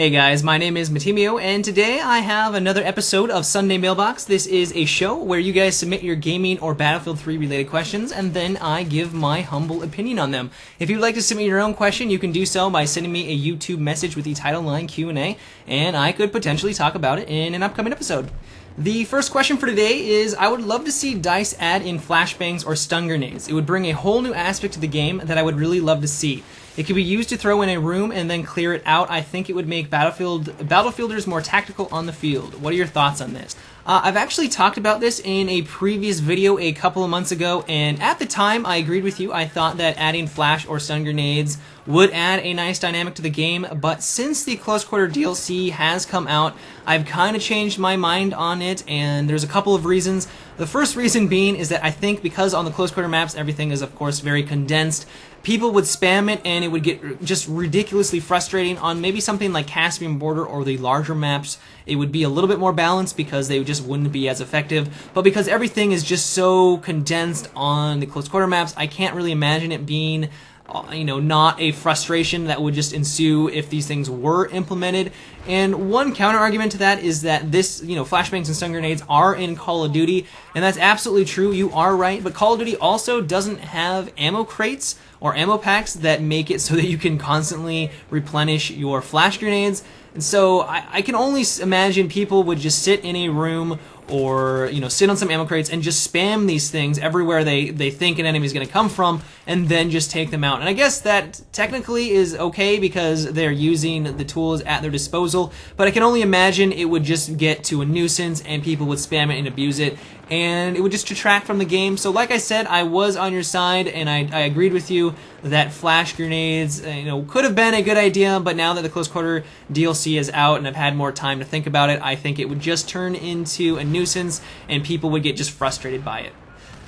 Hey guys, my name is Matimio, and today I have another episode of Sunday Mailbox. This is a show where you guys submit your gaming or Battlefield 3 related questions, and then I give my humble opinion on them. If you'd like to submit your own question, you can do so by sending me a YouTube message with the title line Q&A, and I could potentially talk about it in an upcoming episode. The first question for today is, I would love to see DICE add in flashbangs or stun grenades. It would bring a whole new aspect to the game that I would really love to see. It could be used to throw in a room and then clear it out. I think it would make Battlefielders more tactical on the field. What are your thoughts on this? I've actually talked about this in a previous video a couple of months ago, and at the time I agreed with you. I thought that adding flash or stun grenades would add a nice dynamic to the game, but since the Close Quarter DLC has come out, I've kind of changed my mind on it, and there's a couple of reasons. The first reason being is that I think because on the Close Quarter maps everything is of course very condensed, people would spam it and it would get just ridiculously frustrating. On maybe something like Caspian Border or the larger maps, it would be a little bit more balanced because they just wouldn't be as effective. But because everything is just so condensed on the Close Quarter maps, I can't really imagine it being not a frustration that would just ensue if these things were implemented. And one counter argument to that is that this, flashbangs and stun grenades are in Call of Duty, and that's absolutely true. You are right, but Call of Duty also doesn't have ammo crates or ammo packs that make it so that you can constantly replenish your flash grenades. And so I can only imagine people would just sit in a room or sit on some ammo crates and just spam these things everywhere they think an enemy is going to come from, and then just take them out. And I guess that technically is okay because they're using the tools at their disposal, but I can only imagine it would just get to a nuisance and people would spam it and abuse it, and it would just detract from the game. So like I said, I was on your side, and I agreed with you that flash grenades could have been a good idea, but now that the Close Quarter DLC is out and I've had more time to think about it, I think it would just turn into a nuisance and people would get just frustrated by it.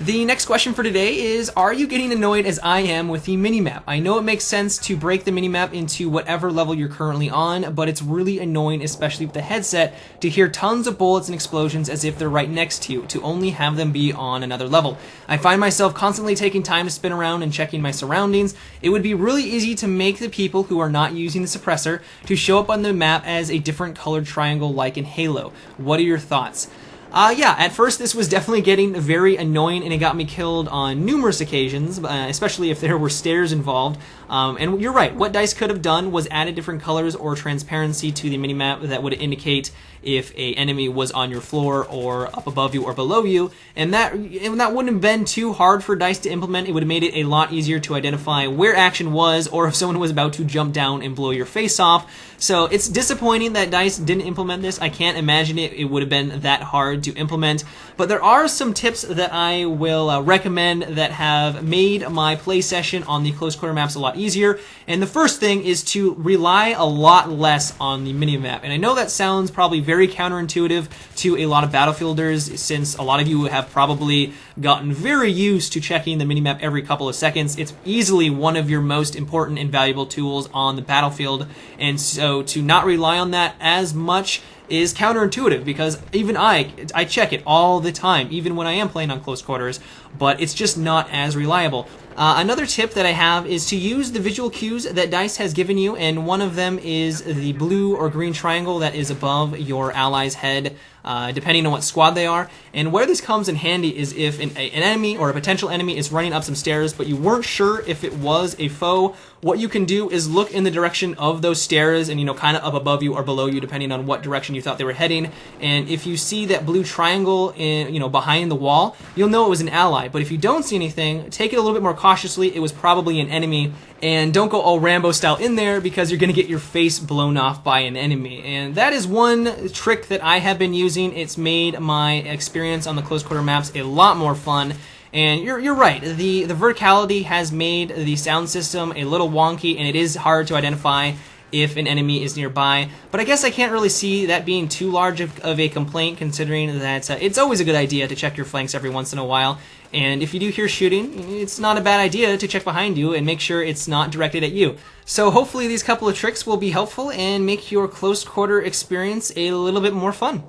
The next question for today is, are you getting annoyed as I am with the minimap? I know it makes sense to break the minimap into whatever level you're currently on, but it's really annoying, especially with the headset, to hear tons of bullets and explosions as if they're right next to you, to only have them be on another level. I find myself constantly taking time to spin around and checking my surroundings. It would be really easy to make the people who are not using the suppressor to show up on the map as a different colored triangle like in Halo. What are your thoughts? At first this was definitely getting very annoying, and it got me killed on numerous occasions, especially if there were stairs involved. And you're right, what DICE could have done was added different colors or transparency to the minimap that would indicate if a enemy was on your floor or up above you or below you, and that wouldn't have been too hard for DICE to implement. It would have made it a lot easier to identify where action was, or if someone was about to jump down and blow your face off. So it's disappointing that DICE didn't implement this. I can't imagine it would have been that hard to implement, but there are some tips that I will recommend that have made my play session on the Close Quarter maps a lot easier. And the first thing is to rely a lot less on the minimap. And I know that sounds probably very counterintuitive to a lot of Battlefielders, since a lot of you have probably gotten very used to checking the minimap every couple of seconds. It's easily one of your most important and valuable tools on the battlefield, and so to not rely on that as much is counterintuitive, because even I check it all the time, even when I am playing on Close Quarters, but it's just not as reliable. Another tip that I have is to use the visual cues that DICE has given you, and one of them is the blue or green triangle that is above your ally's head, depending on what squad they are. And where this comes in handy is if an enemy or a potential enemy is running up some stairs, but you weren't sure if it was a foe, what you can do is look in the direction of those stairs and, kind of up above you or below you, depending on what direction you thought they were heading. And if you see that blue triangle behind the wall, you'll know it was an ally. But if you don't see anything, take it a little bit more cautiously. It was probably an enemy. And don't go all Rambo style in there, because you're going to get your face blown off by an enemy. And that is one trick that I have been using. It's made my experience on the Close Quarter maps a lot more fun. And you're right, the verticality has made the sound system a little wonky, and it is hard to identify if an enemy is nearby. But I guess I can't really see that being too large of a complaint, considering that it's always a good idea to check your flanks every once in a while. And if you do hear shooting, it's not a bad idea to check behind you and make sure it's not directed at you. So hopefully these couple of tricks will be helpful and make your Close Quarter experience a little bit more fun.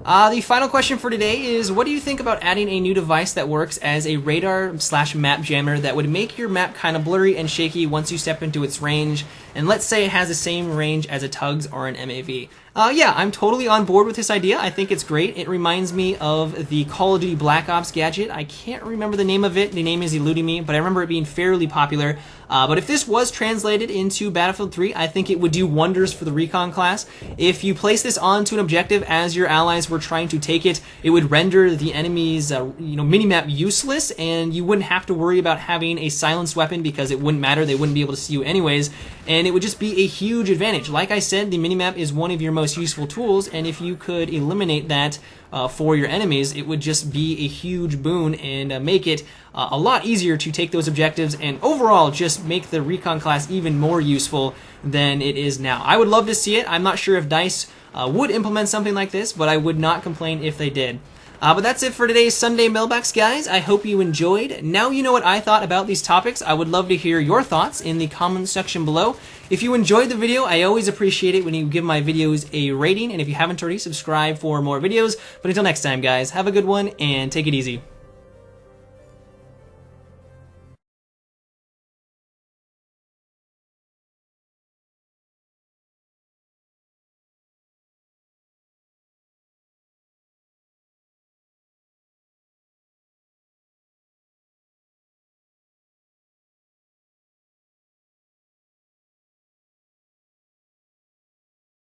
The final question for today is, what do you think about adding a new device that works as a radar/map jammer that would make your map kind of blurry and shaky once you step into its range, and let's say it has the same range as a Tugs or an MAV. Yeah, I'm totally on board with this idea. I think it's great. It reminds me of the Call of Duty Black Ops gadget. I can't remember the name of it. The name is eluding me, but I remember it being fairly popular. But if this was translated into Battlefield 3, I think it would do wonders for the recon class. If you place this onto an objective as your allies were trying to take it, it would render the enemy's minimap useless, and you wouldn't have to worry about having a silenced weapon because it wouldn't matter. They wouldn't be able to see you anyways, and it would just be a huge advantage. Like I said, the minimap is one of your most useful tools, and if you could eliminate that for your enemies, it would just be a huge boon and make it a lot easier to take those objectives, and overall just make the recon class even more useful than it is now. I would love to see it. I'm not sure if DICE would implement something like this, but I would not complain if they did. But that's it for today's Sunday Mailbox, guys. I hope you enjoyed. Now you know what I thought about these topics. I would love to hear your thoughts in the comments section below. If you enjoyed the video, I always appreciate it when you give my videos a rating, and if you haven't already, subscribe for more videos. But until next time, guys, have a good one and take it easy.